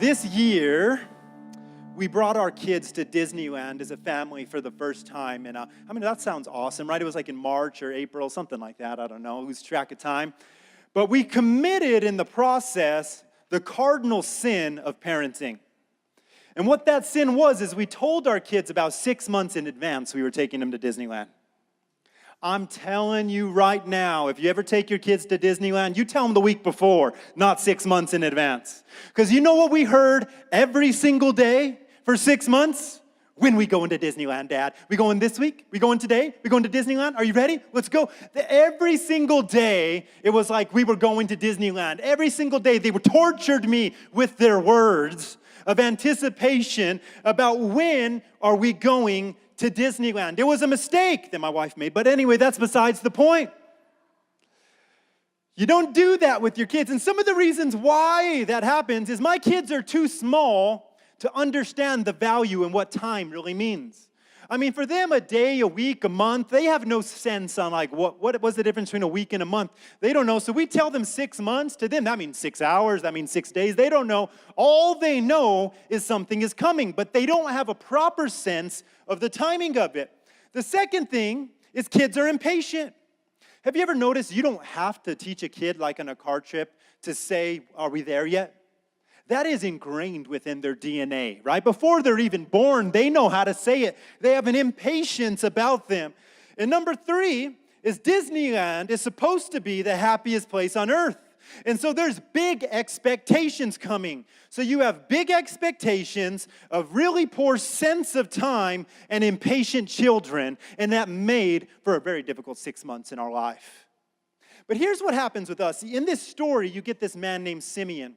This year, we brought our kids to Disneyland as a family for the first time. And that sounds awesome, right? It was like in March or April, something like that. I don't know, lose track of time. But we committed in the process the cardinal sin of parenting. And what that sin was is we told our kids about 6 months in advance we were taking them to Disneyland. I'm telling you right now, if you ever take your kids to Disneyland, you tell them the week before, not 6 months in advance. Because you know what we heard every single day for 6 months? When we go into Disneyland, Dad? We going this week? We going today? We going to Disneyland? Are you ready? Let's go. Every single day, it was like we were going to Disneyland. Every single day, they tortured me with their words of anticipation about when are we going to Disneyland. It was a mistake that my wife made, but anyway, that's besides the point. You don't do that with your kids, and some of the reasons why that happens is my kids are too small to understand the value and what time really means. I mean, for them, a day, a week, a month, they have no sense on like what was the difference between a week and a month. They don't know. So we tell them 6 months. To them, that means 6 hours. That means 6 days. They don't know. All they know is something is coming, but they don't have a proper sense of the timing of it. The second thing is kids are impatient. Have you ever noticed you don't have to teach a kid like on a car trip to say, are we there yet? That is ingrained within their DNA, right? Before they're even born, they know how to say it. They have an impatience about them. And number 3 is Disneyland is supposed to be the happiest place on earth. And so there's big expectations coming. So you have big expectations of really poor sense of time and impatient children, and that made for a very difficult 6 months in our life. But here's what happens with us. In this story, you get this man named Simeon.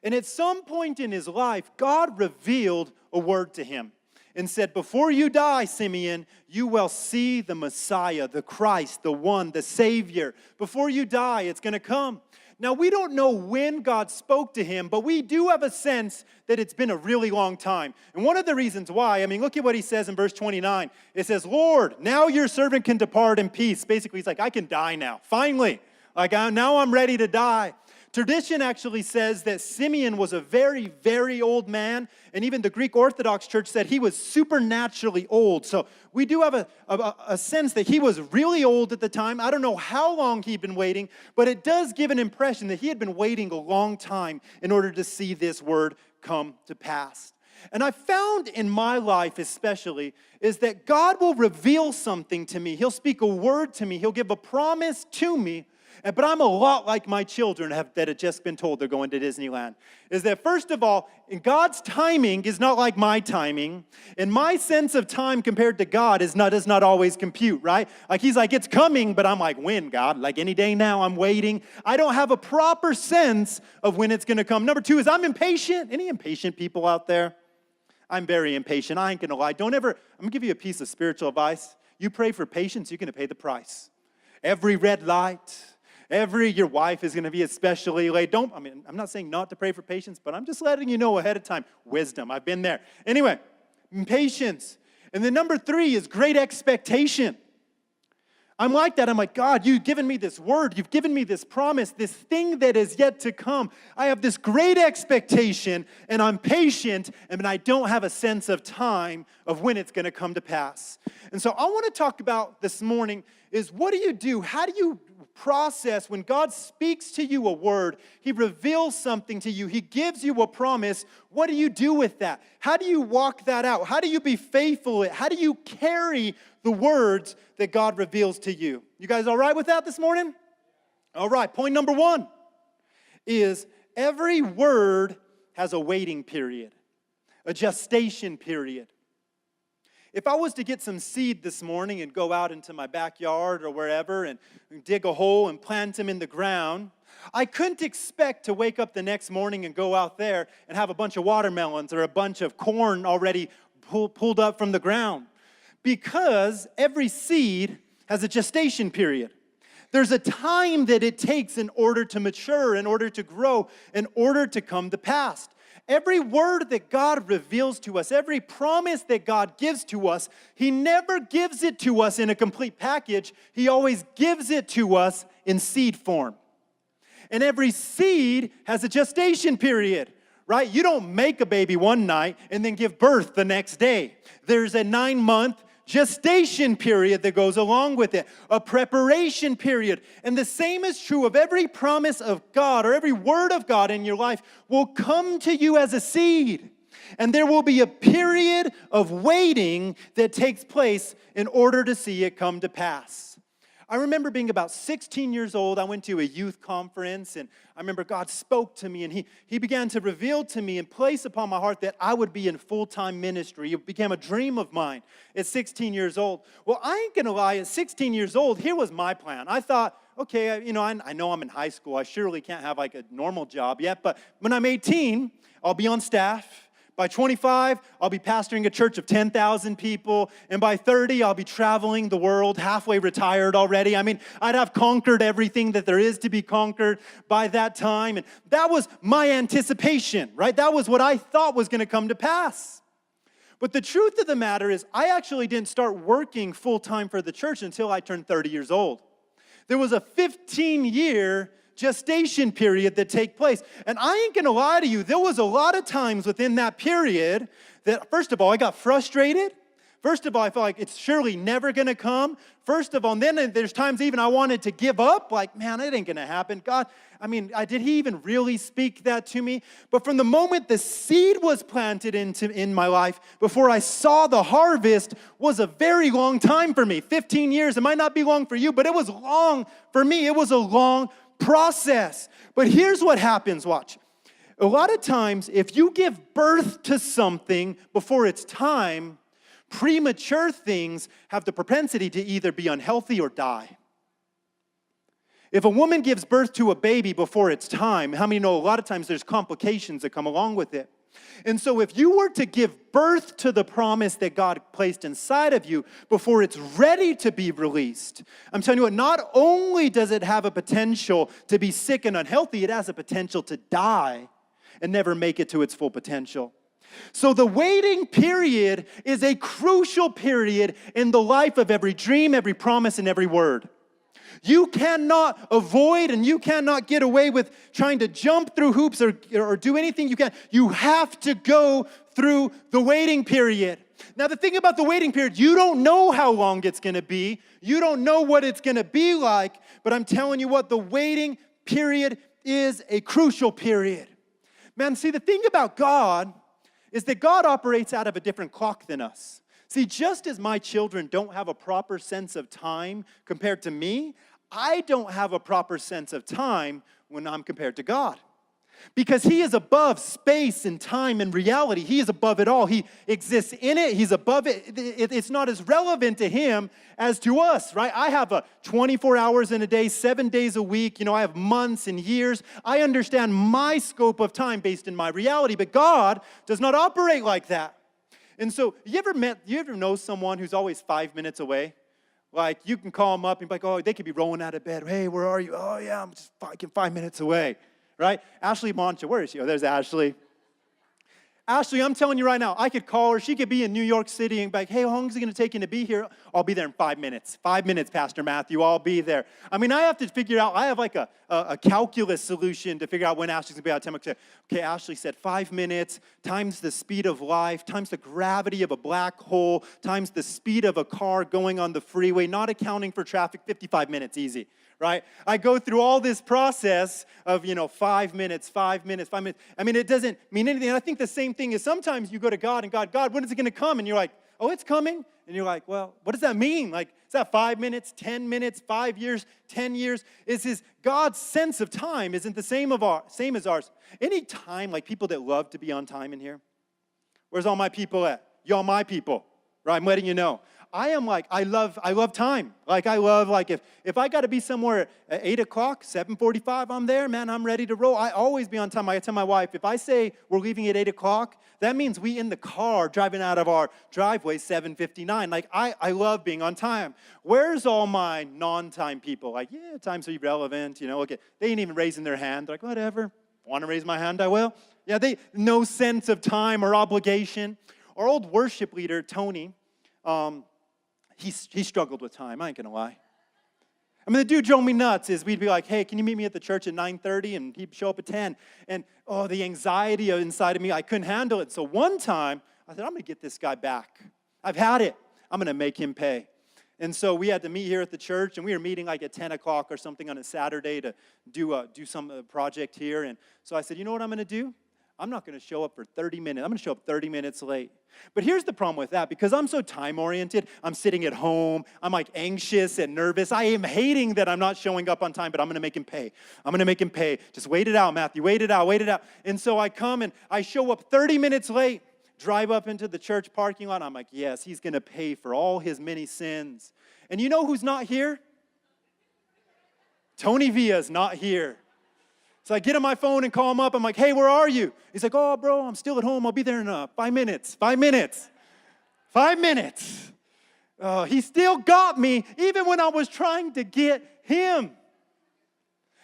And at some point in his life, God revealed a word to him and said, before you die, Simeon, you will see the Messiah, the Christ, the one, the Savior. Before you die, it's going to come. Now, we don't know when God spoke to him, but we do have a sense that it's been a really long time. And one of the reasons why, look at what he says in verse 29. It says, Lord, now your servant can depart in peace. Basically, he's like, I can die now. Finally. Now I'm ready to die. Tradition actually says that Simeon was a very, very old man, and even the Greek Orthodox Church said he was supernaturally old. So we do have a sense that he was really old at the time. I don't know how long he'd been waiting, but it does give an impression that he had been waiting a long time in order to see this word come to pass. And I found in my life especially is that God will reveal something to me. He'll speak a word to me. He'll give a promise to me. But I'm a lot like my children that have just been told they're going to Disneyland. Is that first of all, God's timing is not like my timing. And my sense of time compared to God does not always compute, right? Like he's like, it's coming, but I'm like, when, God? Like any day now, I'm waiting. I don't have a proper sense of when it's going to come. Number 2 is I'm impatient. Any impatient people out there? I'm very impatient. I ain't going to lie. I'm going to give you a piece of spiritual advice. You pray for patience, you're going to pay the price. Every red light. Your wife is going to be especially late. I'm not saying not to pray for patience, but I'm just letting you know ahead of time. Wisdom, I've been there. Anyway, patience. And then number 3 is great expectation. I'm like that. I'm like, God, you've given me this word. You've given me this promise, this thing that is yet to come. I have this great expectation, and I'm patient, and I don't have a sense of time of when it's going to come to pass. And so I want to talk about this morning is what do you do? How do you process when God speaks to you a word? He reveals something to you. He gives you a promise. What do you do with that? How do you walk that out? How do you be faithful? How do you carry the words that God reveals to you? You guys all right with that this morning? All right. Point number 1 is every word has a waiting period, a gestation period. If I was to get some seed this morning and go out into my backyard or wherever and dig a hole and plant them in the ground, I couldn't expect to wake up the next morning and go out there and have a bunch of watermelons or a bunch of corn already pulled up from the ground. Because every seed has a gestation period. There's a time that it takes in order to mature, in order to grow, in order to come to pass. Every word that God reveals to us, every promise that God gives to us, He never gives it to us in a complete package. He always gives it to us in seed form. And every seed has a gestation period, right? You don't make a baby one night and then give birth the next day. There's a 9-month gestation period that goes along with it, a preparation period. And the same is true of every promise of God or every word of God in your life will come to you as a seed. And there will be a period of waiting that takes place in order to see it come to pass. I remember being about 16 years old. I went to a youth conference, and I remember God spoke to me, and He began to reveal to me and place upon my heart that I would be in full-time ministry. It became a dream of mine at 16 years old. Well, I ain't going to lie. At 16 years old, here was my plan. I thought, okay, I know I'm in high school. I surely can't have like a normal job yet, but when I'm 18, I'll be on staff. By 25, I'll be pastoring a church of 10,000 people. And by 30, I'll be traveling the world, halfway retired already. I mean, I'd have conquered everything that there is to be conquered by that time. And that was my anticipation, right? That was what I thought was going to come to pass. But the truth of the matter is, I actually didn't start working full-time for the church until I turned 30 years old. There was a 15-year gestation period that take place. And I ain't gonna lie to you, there was a lot of times within that period that, first of all, I got frustrated. First of all, I felt like it's surely never gonna come. First of all, and then there's times even I wanted to give up, like, man, it ain't gonna happen. God, did He even really speak that to me? But from the moment the seed was planted in my life, before I saw the harvest, was a very long time for me. 15 years, it might not be long for you, but it was long for me. It was a long process. But here's what happens, watch. A lot of times, if you give birth to something before it's time, premature things have the propensity to either be unhealthy or die. If a woman gives birth to a baby before it's time, how many know a lot of times there's complications that come along with it? And so if you were to give birth to the promise that God placed inside of you before it's ready to be released, I'm telling you what, not only does it have a potential to be sick and unhealthy, it has a potential to die and never make it to its full potential. So the waiting period is a crucial period in the life of every dream, every promise, and every word. You cannot avoid and you cannot get away with trying to jump through hoops or do anything you can. You have to go through the waiting period. Now, the thing about the waiting period, you don't know how long it's going to be. You don't know what it's going to be like. But I'm telling you what, the waiting period is a crucial period. Man, see, the thing about God is that God operates out of a different clock than us. See, just as my children don't have a proper sense of time compared to me, I don't have a proper sense of time when I'm compared to God. Because He is above space and time and reality. He is above it all. He exists in it. He's above it. It's not as relevant to Him as to us, right? I have 24 hours in a day, 7 days a week. I have months and years. I understand my scope of time based in my reality. But God does not operate like that. And so, you ever know someone who's always 5 minutes away? Like, you can call them up and be like, oh, they could be rolling out of bed. Hey, where are you? Oh, yeah, I'm just 5 minutes away, right? Ashley Moncha, where is she? Oh, there's Ashley. Ashley, I'm telling you right now, I could call her. She could be in New York City and be like, hey, how long is it going to take you to be here? I'll be there in 5 minutes. 5 minutes, Pastor Matthew, I'll be there. I have to figure out, I have like a calculus solution to figure out when Ashley's going to be out of time. Okay, Ashley said 5 minutes times the speed of life, times the gravity of a black hole, times the speed of a car going on the freeway, not accounting for traffic, 55 minutes, easy. Right? I go through all this process of, 5 minutes, 5 minutes, 5 minutes. It doesn't mean anything. And I think the same thing is sometimes you go to God and God, when is it going to come? And you're like, oh, it's coming. And you're like, well, what does that mean? Like, is that 5 minutes, 10 minutes, 5 years, 10 years? God's sense of time isn't the same as ours. Any time, like people that love to be on time in here? Where's all my people at? Y'all my people, right? I'm letting you know. I love time. If I got to be somewhere at 8 o'clock, 7:45, I'm there, man, I'm ready to roll. I always be on time. I tell my wife, if I say we're leaving at 8 o'clock, that means we in the car driving out of our driveway 7:59. I love being on time. Where's all my non-time people? Time's irrelevant, okay. They ain't even raising their hand. They're like, whatever. Want to raise my hand, I will. Yeah, no sense of time or obligation. Our old worship leader, Tony, he struggled with time, I ain't going to lie. I mean, the dude drove me nuts. Is we'd be like, hey, can you meet me at the church at 9:30? And he'd show up at 10. And, the anxiety inside of me, I couldn't handle it. So one time, I said, I'm going to get this guy back. I've had it. I'm going to make him pay. And so we had to meet here at the church, and we were meeting like at 10 o'clock or something on a Saturday to do some project here. And so I said, you know what I'm going to do? I'm not going to show up for 30 minutes. I'm going to show up 30 minutes late. But here's the problem with that. Because I'm so time-oriented, I'm sitting at home. I'm like anxious and nervous. I am hating that I'm not showing up on time, but I'm going to make him pay. I'm going to make him pay. Just wait it out, Matthew. Wait it out. Wait it out. And so I come and I show up 30 minutes late, drive up into the church parking lot. I'm like, yes, he's going to pay for all his many sins. And you know who's not here? Tony Villa's not here. So I get on my phone and call him up. I'm like, hey, where are you? He's like, oh, bro, I'm still at home. I'll be there in 5 minutes. 5 minutes. 5 minutes. He still got me even when I was trying to get him.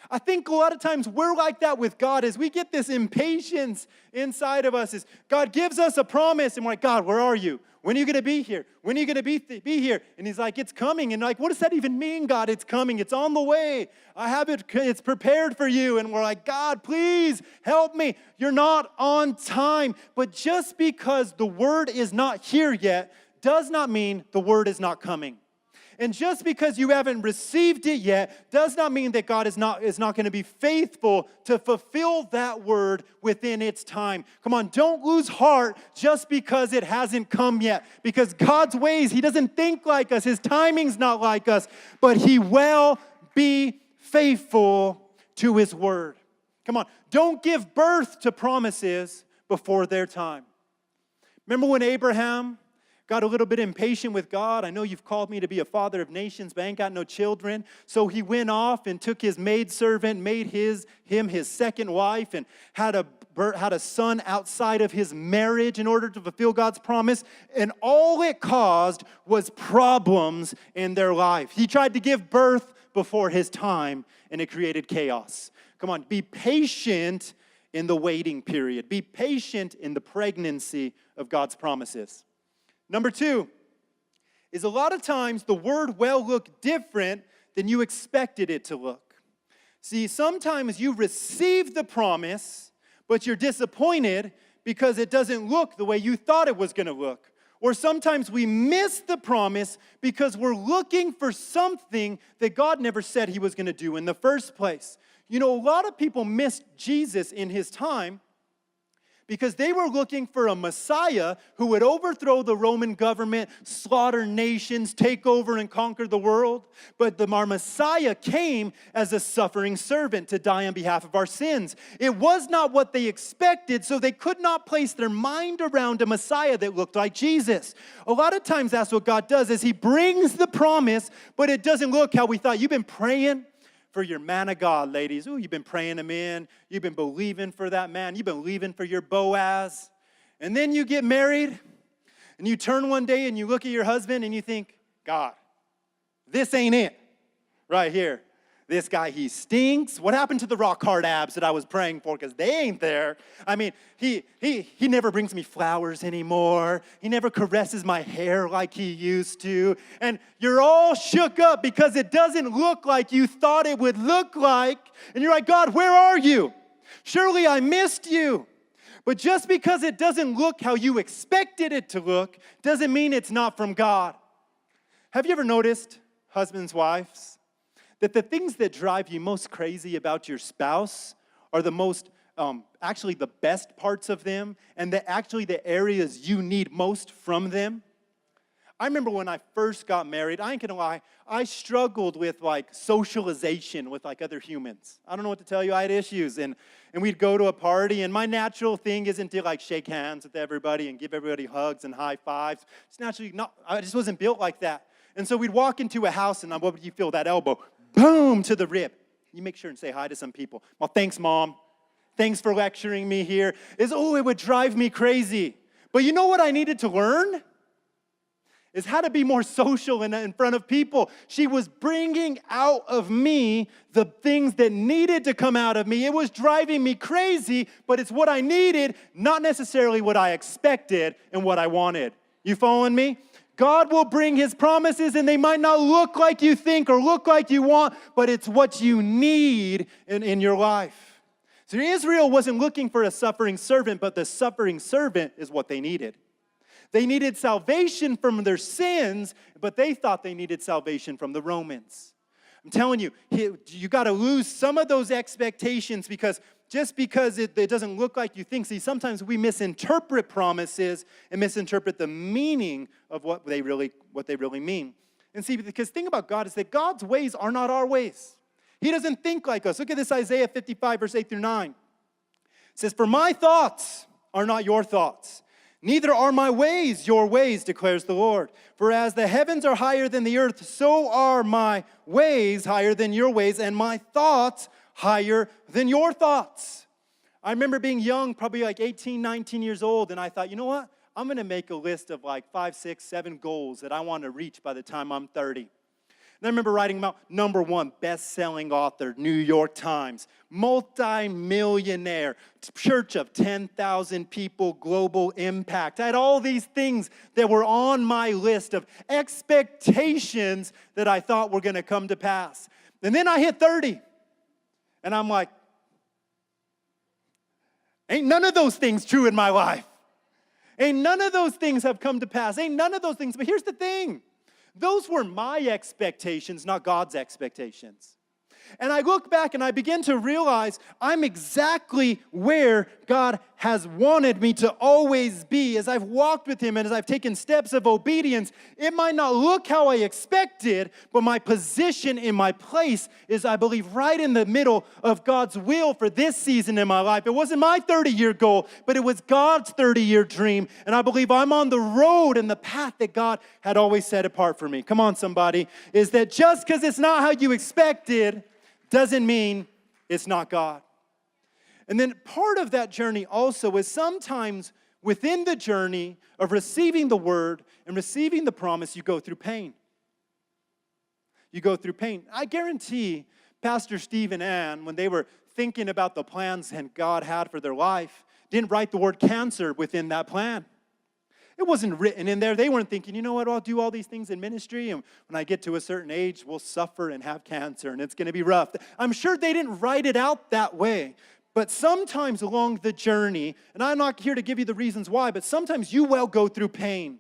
I think a lot of times we're like that with God as we get this impatience inside of us. Is God gives us a promise and we're like, God, where are you? When are you going to be here? When are you going to be here? And he's like, it's coming. And like, what does that even mean, God? It's coming. It's on the way. I have it. It's prepared for you. And we're like, God, please help me. You're not on time. But just because the word is not here yet does not mean the word is not coming. And just because you haven't received it yet does not mean that God is not going to be faithful to fulfill that word within its time. Come on, don't lose heart just because it hasn't come yet. Because God's ways, He doesn't think like us. His timing's not like us. But He will be faithful to His word. Come on, don't give birth to promises before their time. Remember when Abraham got a little bit impatient with God? I know you've called me to be a father of nations, but I ain't got no children. So he went off and took his maidservant, made him his second wife, and had a son outside of his marriage in order to fulfill God's promise. And all it caused was problems in their life. He tried to give birth before his time, and it created chaos. Come on, be patient in the waiting period. Be patient in the pregnancy of God's promises. Number 2 is a lot of times the word will look different than you expected it to look. See, sometimes you receive the promise, but you're disappointed because it doesn't look the way you thought it was going to look. Or sometimes we miss the promise because we're looking for something that God never said He was going to do in the first place. You know, a lot of people missed Jesus in His time because they were looking for a Messiah who would overthrow the Roman government, slaughter nations, take over and conquer the world. But our Messiah came as a suffering servant to die on behalf of our sins. It was not what they expected, so they could not place their mind around a Messiah that looked like Jesus. A lot of times that's what God does, is He brings the promise, but it doesn't look how we thought. You've been praying for your man of God, ladies. Ooh, you've been praying him in. You've been believing for that man. You've been believing for your Boaz. And then you get married, and you turn one day and you look at your husband and you think, God, this ain't it right here. This guy, he stinks. What happened to the rock hard abs that I was praying for? Because they ain't there. I mean, he never brings me flowers anymore. He never caresses my hair like he used to. And you're all shook up because it doesn't look like you thought it would look like. And you're like, God, where are you? Surely I missed you. But just because it doesn't look how you expected it to look doesn't mean it's not from God. Have you ever noticed, husbands, wives, that the things that drive you most crazy about your spouse are the most, actually the best parts of them, and actually the areas you need most from them? I remember when I first got married, I ain't gonna lie, I struggled with like socialization with like other humans. I don't know what to tell you, I had issues. And we'd go to a party, and my natural thing isn't to like shake hands with everybody and give everybody hugs and high fives. It's naturally not, I just wasn't built like that. And so we'd walk into a house, and what would you feel? That elbow, boom, to the rib. You make sure and say hi to some people. Well, thanks, Mom. Thanks for lecturing me here. It would drive me crazy. But you know what I needed to learn? Is how to be more social in front of people. She was bringing out of me the things that needed to come out of me. It was driving me crazy, but it's what I needed, not necessarily what I expected and what I wanted. You following me? God will bring his promises, and they might not look like you think or look like you want, but it's what you need in your life. So Israel wasn't looking for a suffering servant, but the suffering servant is what they needed. They needed salvation from their sins, but they thought they needed salvation from the Romans. I'm telling you, you got to lose some of those expectations because just because it doesn't look like you think. See, sometimes we misinterpret promises and misinterpret the meaning of what they really mean. And see, because the thing about God is that God's ways are not our ways. He doesn't think like us. Look at this, Isaiah 55, verse 8 through 9. It says, "For my thoughts are not your thoughts, neither are my ways your ways, declares the Lord. For as the heavens are higher than the earth, so are my ways higher than your ways, and my thoughts higher than your thoughts." I remember being young, probably like 18, 19 years old, and I thought, you know what? I'm going to make a list of like 5, 6, 7 goals that I want to reach by the time I'm 30. And I remember writing about number 1, best-selling author, New York Times, multi-millionaire, church of 10,000 people, global impact. I had all these things that were on my list of expectations that I thought were going to come to pass. And then I hit 30, and I'm like, ain't none of those things true in my life. Ain't none of those things have come to pass. Ain't none of those things. But here's the thing. Those were my expectations, not God's expectations. And I look back and I begin to realize I'm exactly where God has wanted me to always be. As I've walked with him and as I've taken steps of obedience, it might not look how I expected, but my position in my place is, I believe, right in the middle of God's will for this season in my life. It wasn't my 30-year goal, but it was God's 30-year dream. And I believe I'm on the road and the path that God had always set apart for me. Come on, somebody. Is that just because it's not how you expected doesn't mean it's not God. And then part of that journey also is sometimes within the journey of receiving the word and receiving the promise, you go through pain. You go through pain. I guarantee Pastor Steve and Ann, when they were thinking about the plans that God had for their life, didn't write the word cancer within that plan. It wasn't written in there. They weren't thinking, you know what, I'll do all these things in ministry, and when I get to a certain age, we'll suffer and have cancer, and it's going to be rough. I'm sure they didn't write it out that way. But sometimes along the journey, and I'm not here to give you the reasons why, but sometimes you will go through pain.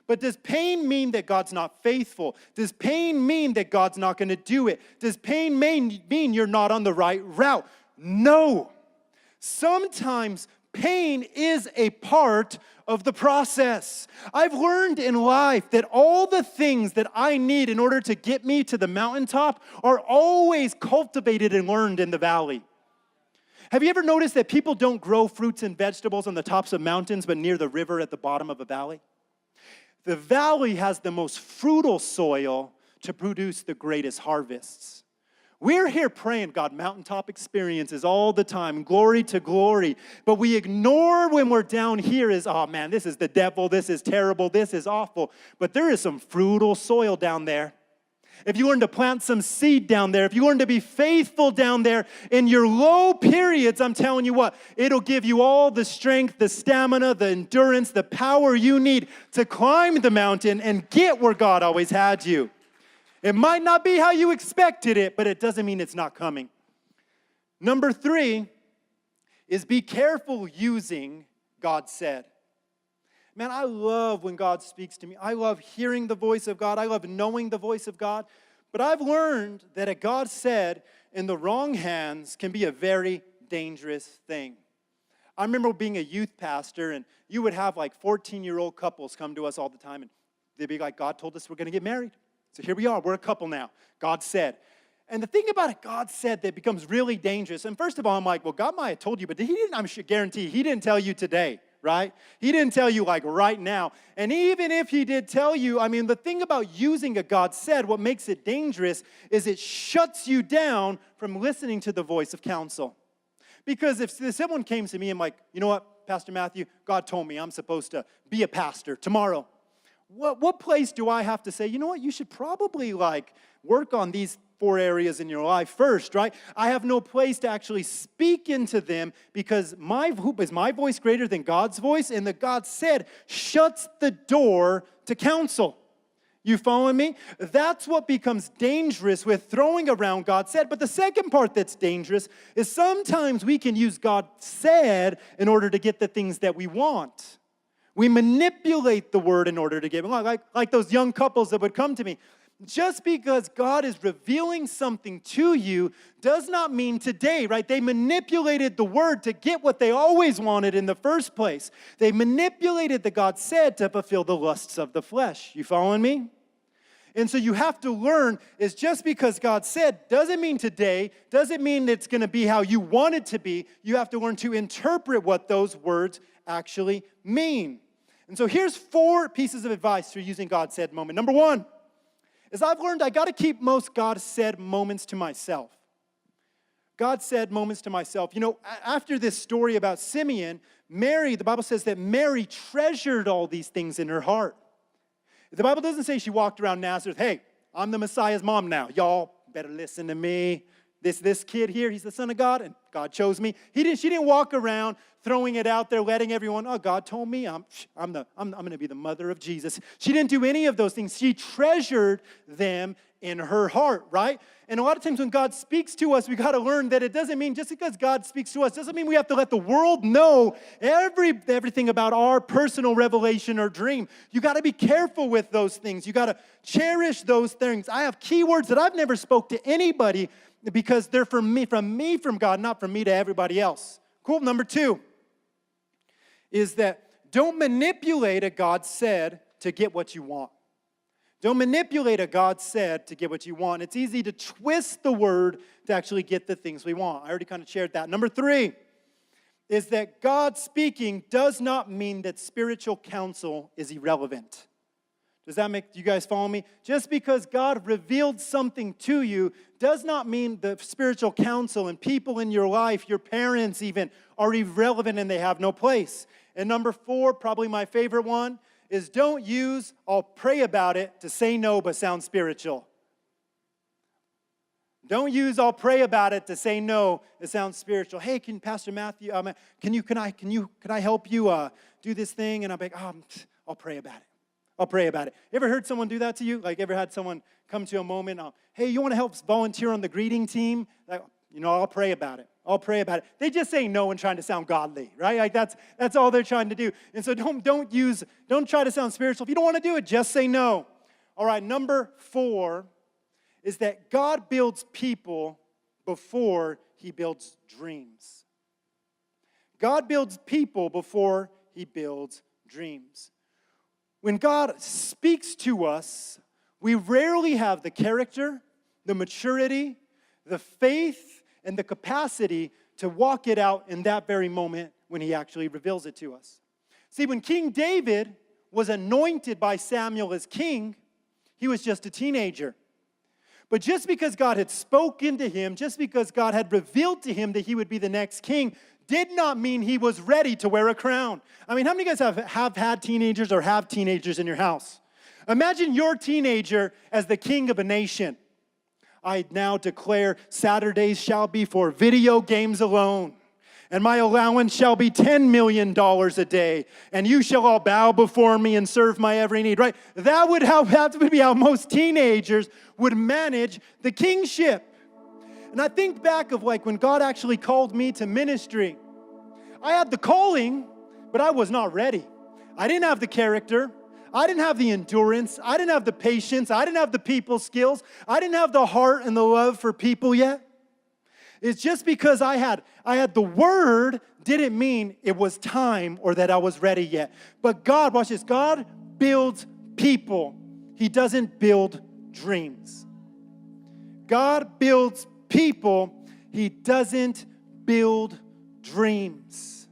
But does pain mean that God's not faithful? Does pain mean that God's not going to do it? Does pain mean you're not on the right route? No. Sometimes pain is a part of the process. I've learned in life that all the things that I need in order to get me to the mountaintop are always cultivated and learned in the valley. Have you ever noticed that people don't grow fruits and vegetables on the tops of mountains, but near the river at the bottom of a valley? The valley has the most fruitful soil to produce the greatest harvests. We're here praying, God, mountaintop experiences all the time, glory to glory. But we ignore when we're down here is, oh man, this is the devil, this is terrible, this is awful. But there is some fruitful soil down there. If you learn to plant some seed down there, if you learn to be faithful down there in your low periods, I'm telling you what, it'll give you all the strength, the stamina, the endurance, the power you need to climb the mountain and get where God always had you. It might not be how you expected it, but it doesn't mean it's not coming. Number 3 is be careful using God said. Man, I love when God speaks to me. I love hearing the voice of God. I love knowing the voice of God. But I've learned that a God said in the wrong hands can be a very dangerous thing. I remember being a youth pastor, and you would have like 14-year-old couples come to us all the time, and they'd be like, God told us we're going to get married. So here we are, we're a couple now. God said. And the thing about it, God said, that becomes really dangerous. And first of all, I'm like, well, God might have told you, but he didn't, I'm sure, guarantee he didn't tell you today, right? He didn't tell you like right now. And even if he did tell you, I mean, the thing about using a God said, what makes it dangerous is it shuts you down from listening to the voice of counsel. Because if someone came to me and like, you know what, Pastor Matthew, God told me I'm supposed to be a pastor tomorrow. What place do I have to say, you know what, you should probably like work on these four areas in your life. First, right? I have no place to actually speak into them because is my voice greater than God's voice? And the God said shuts the door to counsel. You following me? That's what becomes dangerous with throwing around God said. But the second part that's dangerous is sometimes we can use God said in order to get the things that we want. We manipulate the word in order to get it. Like those young couples that would come to me. Just because God is revealing something to you does not mean today, right? They manipulated the word to get what they always wanted in the first place. They manipulated the God said to fulfill the lusts of the flesh. You following me? And so you have to learn is just because God said doesn't mean today, doesn't mean it's going to be how you want it to be. You have to learn to interpret what those words actually mean. And so here's 4 pieces of advice for using God said moment. Number 1 is I've learned I got to keep most God said moments to myself. God said moments to myself. You know, after this story about Simeon, Mary, the Bible says that Mary treasured all these things in her heart. The Bible doesn't say she walked around Nazareth, hey, I'm the Messiah's mom now. Y'all better listen to me. This kid here, he's the Son of God, and God chose me. She didn't walk around throwing it out there, letting everyone, oh, God told me I'm going to be the mother of Jesus. She didn't do any of those things. She treasured them in her heart, right? And a lot of times when God speaks to us, we got to learn that it doesn't mean just because God speaks to us, doesn't mean we have to let the world know everything about our personal revelation or dream. You got to be careful with those things. You got to cherish those things. I have keywords that I've never spoke to anybody because they're from God, not from me to everybody else. Cool. Number 2 is that don't manipulate a God said to get what you want. Don't manipulate a God said to get what you want. It's easy to twist the word to actually get the things we want. I already kind of shared that. Number 3 is that God speaking does not mean that spiritual counsel is irrelevant. Does that make you guys follow me? Just because God revealed something to you does not mean the spiritual counsel and people in your life, your parents even, are irrelevant and they have no place. And number 4, probably my favorite one, is don't use I'll pray about it to say no but sound spiritual. Don't use I'll pray about it to say no, it sounds spiritual. Hey, can Pastor Matthew, can I help you do this thing? And I'm like, I'll pray about it. I'll pray about it. Ever heard someone do that to you? Like, ever had someone come to a moment, hey, you want to help volunteer on the greeting team? Like, I'll pray about it. I'll pray about it. They just say no and trying to sound godly, right? Like that's all they're trying to do. And so don't try to sound spiritual. If you don't want to do it, just say no. All right, number 4 is that God builds people before he builds dreams. God builds people before he builds dreams. When God speaks to us, we rarely have the character, the maturity, the faith, and the capacity to walk it out in that very moment when he actually reveals it to us. See, when King David was anointed by Samuel as king, he was just a teenager. But just because God had spoken to him, just because God had revealed to him that he would be the next king, did not mean he was ready to wear a crown. I mean, how many of you guys have had teenagers or have teenagers in your house? Imagine your teenager as the king of a nation. I now declare Saturdays shall be for video games alone, and my allowance shall be $10 million a day, and you shall all bow before me and serve my every need, right? That would be how most teenagers would manage the kingship. And I think back of like when God actually called me to ministry. I had the calling, but I was not ready. I didn't have the character. I didn't have the endurance. I didn't have the patience. I didn't have the people skills. I didn't have the heart and the love for people yet. It's just because I had the word didn't mean it was time or that I was ready yet. But God, watch this, God builds people. He doesn't build dreams. God builds people. He doesn't build dreams.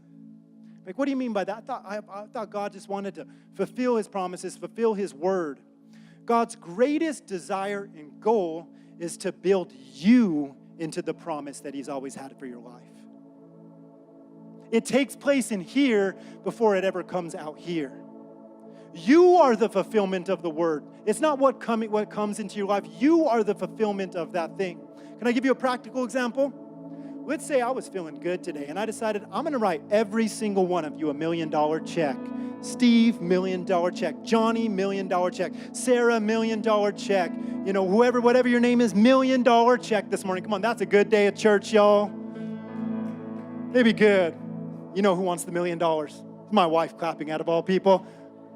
Like, what do you mean by that? I thought God just wanted to fulfill his promises, fulfill his word. God's greatest desire and goal is to build you into the promise that he's always had for your life. It takes place in here before it ever comes out here. You are the fulfillment of the word. It's not what comes into your life. You are the fulfillment of that thing. Can I give you a practical example? Let's say I was feeling good today and I decided I'm going to write every single one of you $1 million check. Steve, $1 million check. Johnny, $1 million check. Sarah, $1 million check. You know, whoever, whatever your name is, $1 million check this morning. Come on, that's a good day at church, y'all. It'd be good. You know who wants the $1 million? It's my wife clapping out of all people.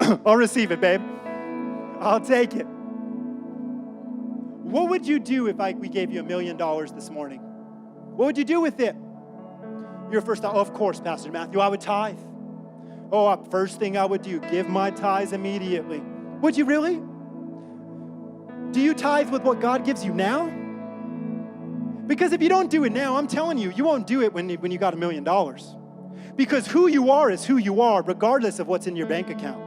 I'll receive it, babe. I'll take it. What would you do if we gave you $1 million this morning? What would you do with it? Your first thought, of course, Pastor Matthew, I would tithe. First thing I would do, give my tithes immediately. Would you really? Do you tithe with what God gives you now? Because if you don't do it now, I'm telling you, you won't do it when you got $1 million. Because who you are is who you are, regardless of what's in your bank account.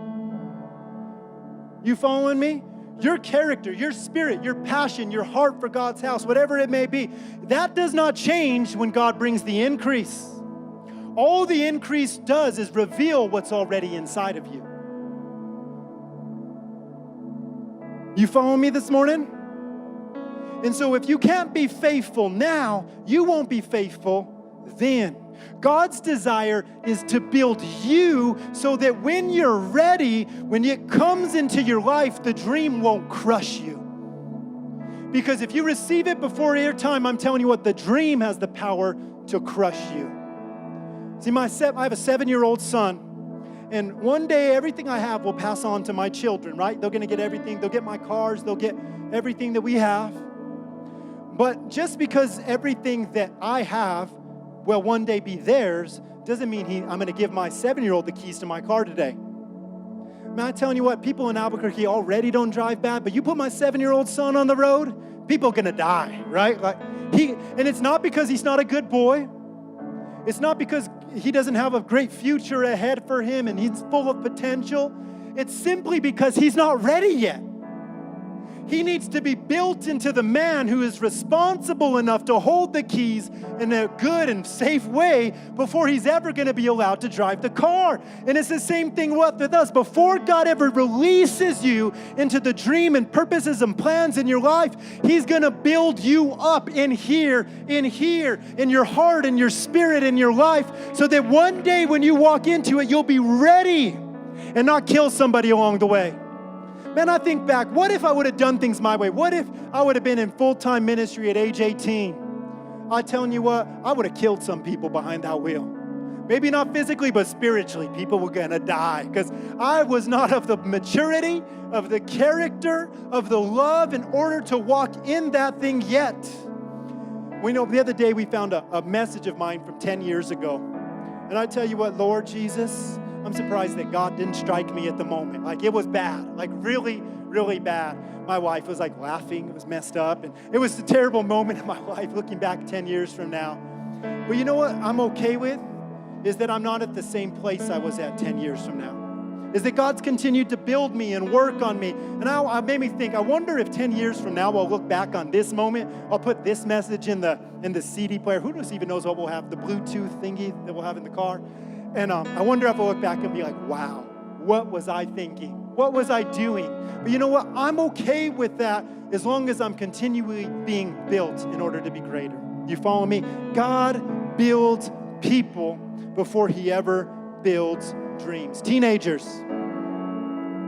You following me? Your character, your spirit, your passion, your heart for God's house, whatever it may be, that does not change when God brings the increase. All the increase does is reveal what's already inside of you. You follow me this morning? And so if you can't be faithful now, you won't be faithful then. God's desire is to build you so that when you're ready, when it comes into your life, the dream won't crush you. Because if you receive it before your time, I'm telling you what, the dream has the power to crush you. See, I have a 7-year-old son, and one day everything I have will pass on to my children, right? They're going to get everything. They'll get my cars. They'll get everything that we have. But just because everything that I have will one day be theirs, doesn't mean I'm going to give my 7-year-old the keys to my car today. Man, I'm telling you what, people in Albuquerque already don't drive bad, but you put my 7-year-old son on the road, people are going to die, right? And it's not because he's not a good boy. It's not because he doesn't have a great future ahead for him and he's full of potential. It's simply because he's not ready yet. He needs to be built into the man who is responsible enough to hold the keys in a good and safe way before he's ever going to be allowed to drive the car. And it's the same thing with us. Before God ever releases you into the dream and purposes and plans in your life, He's going to build you up in here, in your heart, in your spirit, in your life, so that one day when you walk into it, you'll be ready and not kill somebody along the way. Man, I think back, what if I would have done things my way? What if I would have been in full-time ministry at age 18? I'm telling you what, I would have killed some people behind that wheel. Maybe not physically, but spiritually. People were going to die because I was not of the maturity, of the character, of the love in order to walk in that thing yet. We know the other day we found a message of mine from 10 years ago. And I tell you what, Lord Jesus, I'm surprised that God didn't strike me at the moment. It was bad, really, really bad. My wife was laughing, it was messed up, and it was a terrible moment in my life looking back 10 years from now. But you know what I'm okay with? Is that I'm not at the same place I was at 10 years from now. Is that God's continued to build me and work on me. And now it made me think, I wonder if 10 years from now I'll look back on this moment, I'll put this message in the CD player. Who even knows what we'll have, the Bluetooth thingy that we'll have in the car? And I wonder if I'll look back and be like, wow, what was I thinking? What was I doing? But you know what? I'm okay with that as long as I'm continually being built in order to be greater. You follow me? God builds people before He ever builds dreams. Teenagers.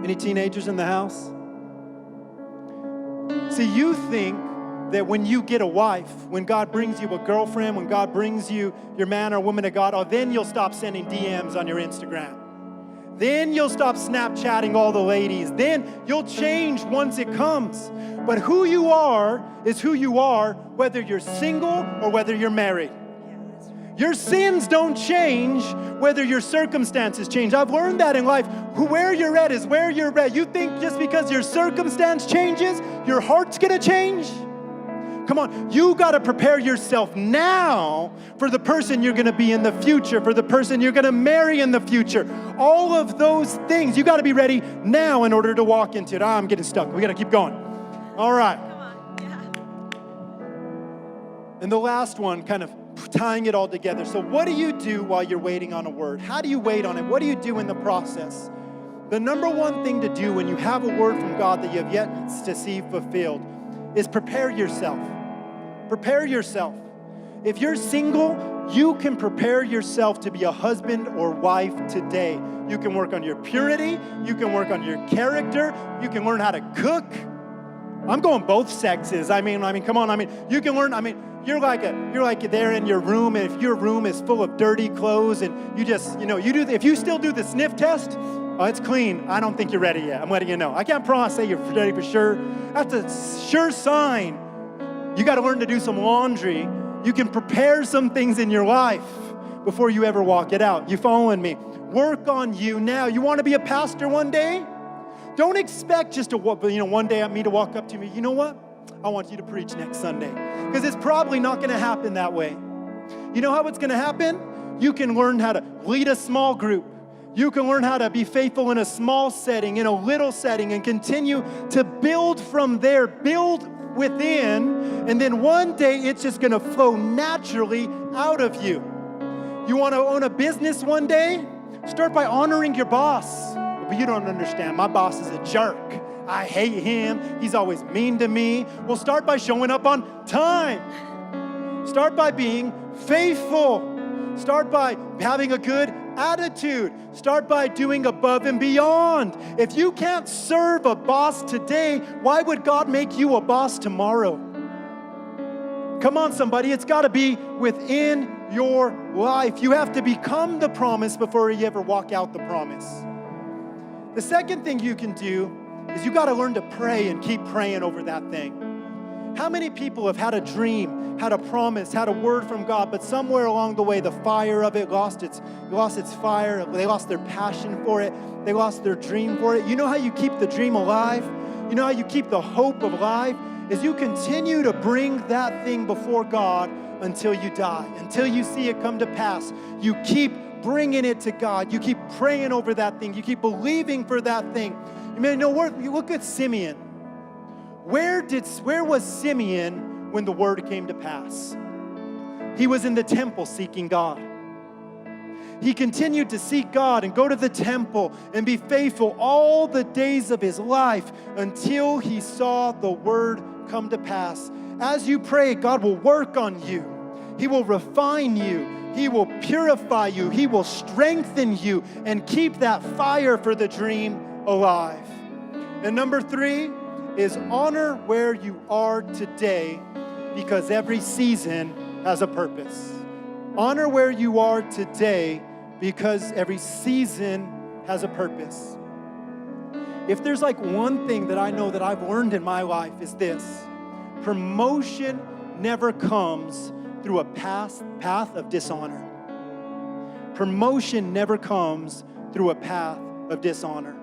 Any teenagers in the house? See, you think that when you get a wife, when God brings you a girlfriend, when God brings you your man or woman of God, then you'll stop sending DMs on your Instagram. Then you'll stop Snapchatting all the ladies. Then you'll change once it comes. But who you are is who you are, whether you're single or whether you're married. Your sins don't change whether your circumstances change. I've learned that in life. Where you're at is where you're at. You think just because your circumstance changes, your heart's going to change? Come on, you got to prepare yourself now for the person you're going to be in the future, for the person you're going to marry in the future. All of those things, you got to be ready now in order to walk into it. I'm getting stuck. We got to keep going. All right. Come on. Yeah. And the last one, kind of tying it all together. So what do you do while you're waiting on a word? How do you wait on it? What do you do in the process? The number one thing to do when you have a word from God that you have yet to see fulfilled is prepare yourself. Prepare yourself. If you're single, you can prepare yourself to be a husband or wife today. You can work on your purity. You can work on your character. You can learn how to cook. I'm going both sexes. I mean, come on. You can learn. You're like there in your room, and if your room is full of dirty clothes, and you just, if you still do the sniff test, oh, it's clean. I don't think you're ready yet. I'm letting you know. I can't promise say you're ready for sure. That's a sure sign. You got to learn to do some laundry. You can prepare some things in your life before you ever walk it out. You following me? Work on you now. You want to be a pastor one day? Don't expect just to, one day me to walk up to me. You know what? I want you to preach next Sunday. Because it's probably not going to happen that way. You know how it's going to happen? You can learn how to lead a small group. You can learn how to be faithful in a small setting, in a little setting, and continue to build from there, build within, and then one day it's just going to flow naturally out of you. You want to own a business one day? Start by honoring your boss. But you don't understand. My boss is a jerk. I hate him. He's always mean to me. Well, start by showing up on time. Start by being faithful. Start by having a good attitude. Start by doing above and beyond. If you can't serve a boss today, why would God make you a boss tomorrow? Come on, somebody. It's got to be within your life. You have to become the promise before you ever walk out the promise. The second thing you can do is you got to learn to pray and keep praying over that thing. How many people have had a dream, had a promise, had a word from God, but somewhere along the way, the fire of it lost its fire. They lost their passion for it. They lost their dream for it. You know how you keep the dream alive? You know how you keep the hope alive? Is you continue to bring that thing before God until you die, until you see it come to pass. You keep bringing it to God. You keep praying over that thing. You keep believing for that thing. You look at Simeon. Where was Simeon when the word came to pass? He was in the temple seeking God. He continued to seek God and go to the temple and be faithful all the days of his life until he saw the word come to pass. As you pray, God will work on you. He will refine you. He will purify you. He will strengthen you and keep that fire for the dream alive. And number 3 is honor where you are today, because every season has a purpose. Honor where you are today because every season has a purpose. If there's like one thing that I know that I've learned in my life is this: promotion never comes through a path of dishonor. Promotion never comes through a path of dishonor.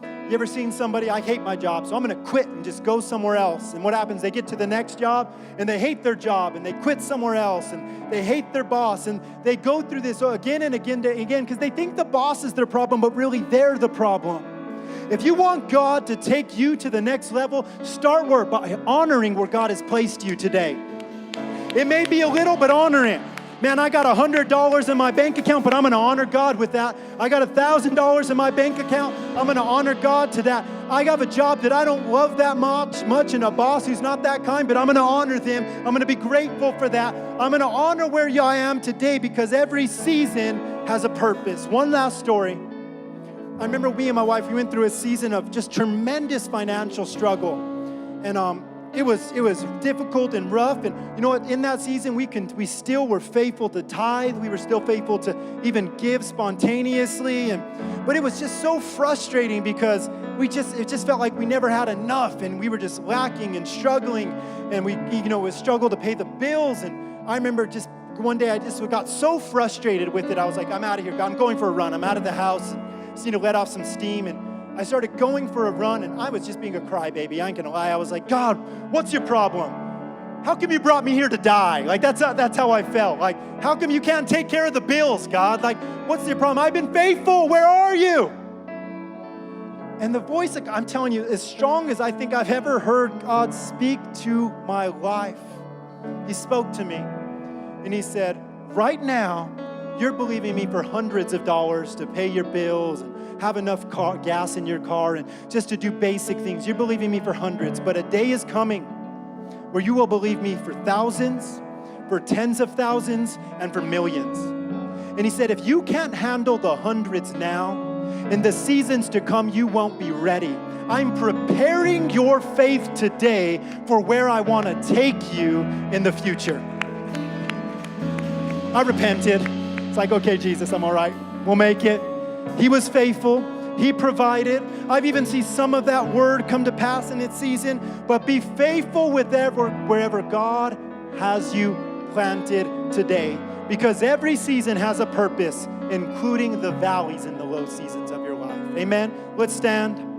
You ever seen somebody, I hate my job, so I'm going to quit and just go somewhere else. And what happens? They get to the next job, and they hate their job, and they quit somewhere else, and they hate their boss, and they go through this again and again and again because they think the boss is their problem, but really they're the problem. If you want God to take you to the next level, start by honoring where God has placed you today. It may be a little, but honor it. Man, I got $100 in my bank account, but I'm going to honor God with that. I got $1,000 in my bank account. I'm going to honor God to that. I have a job that I don't love that much and a boss who's not that kind, but I'm going to honor them. I'm going to be grateful for that. I'm going to honor where I am today because every season has a purpose. One last story. I remember me and my wife, we went through a season of just tremendous financial struggle. And it was difficult and rough, and you know what? In that season, we still were faithful to tithe. We were still faithful to even give spontaneously, but it was just so frustrating because it just felt like we never had enough, and we were just lacking and struggling, and we struggled to pay the bills. And I remember just one day I just got so frustrated with it. I was like, I'm out of here, God. I'm going for a run. I'm out of the house. Just need to let off some steam. And I started going for a run, and I was just being a crybaby. I ain't gonna lie. I was like, God, what's your problem? How come you brought me here to die? Like, that's how I felt. Like, how come you can't take care of the bills, God? Like, what's your problem? I've been faithful. Where are you? And the voice, I'm telling you, as strong as I think I've ever heard God speak to my life, he spoke to me, and he said, right now, you're believing me for hundreds of dollars to pay your bills and have enough gas in your car and just to do basic things. You're believing me for hundreds, but a day is coming where you will believe me for thousands, for tens of thousands, and for millions. And he said, if you can't handle the hundreds now, in the seasons to come, you won't be ready. I'm preparing your faith today for where I want to take you in the future. I repented. It's like, okay, Jesus, I'm all right. We'll make it. He was faithful. He provided. I've even seen some of that word come to pass in its season. But be faithful with wherever God has you planted today. Because every season has a purpose, including the valleys and the low seasons of your life. Amen? Let's stand.